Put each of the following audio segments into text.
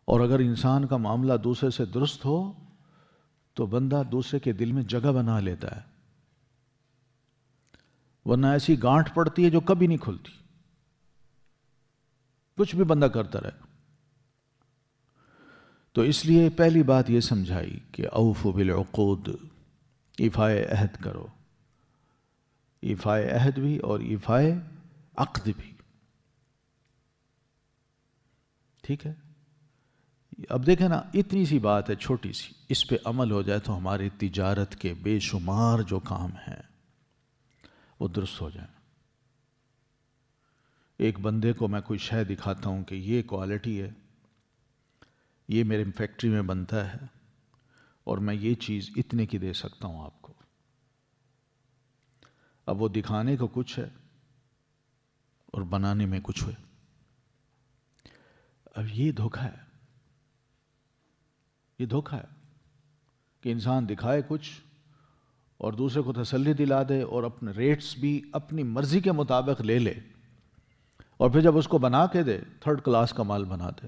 اور اگر انسان کا معاملہ دوسرے سے درست ہو تو بندہ دوسرے کے دل میں جگہ بنا لیتا ہے، ورنہ ایسی گانٹھ پڑتی ہے جو کبھی نہیں کھلتی، کچھ بھی بندہ کرتا رہے۔ تو اس لیے پہلی بات یہ سمجھائی کہ اوفوا بالعقود، ایفائے عہد کرو، ایفائے عہد بھی اور ایفائے عقد بھی، ٹھیک ہے۔ اب دیکھیں نا، اتنی سی بات ہے چھوٹی سی، اس پہ عمل ہو جائے تو ہماری تجارت کے بے شمار جو کام ہیں وہ درست ہو جائیں۔ ایک بندے کو میں کوئی شے دکھاتا ہوں کہ یہ کوالٹی ہے، یہ میرے فیکٹری میں بنتا ہے اور میں یہ چیز اتنے کی دے سکتا ہوں آپ کو، اب وہ دکھانے کو کچھ ہے اور بنانے میں کچھ ہے۔ اب یہ دھوکہ ہے، یہ دھوکہ ہے کہ انسان دکھائے کچھ اور دوسرے کو تسلی دلا دے اور اپنے ریٹس بھی اپنی مرضی کے مطابق لے لے، اور پھر جب اس کو بنا کے دے تھرڈ کلاس کا مال بنا دے۔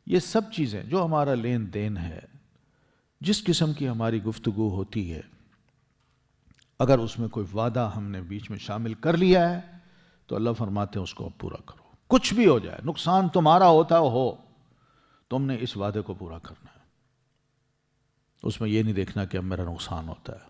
یہ سب چیزیں جو ہمارا لین دین ہے، جس قسم کی ہماری گفتگو ہوتی ہے، اگر اس میں کوئی وعدہ ہم نے بیچ میں شامل کر لیا ہے تو اللہ فرماتے ہیں اس کو اب پورا کرو، کچھ بھی ہو جائے، نقصان تمہارا ہوتا ہو، تم نے اس وعدے کو پورا کرنا ہے، اس میں یہ نہیں دیکھنا کہ اب میرا نقصان ہوتا ہے۔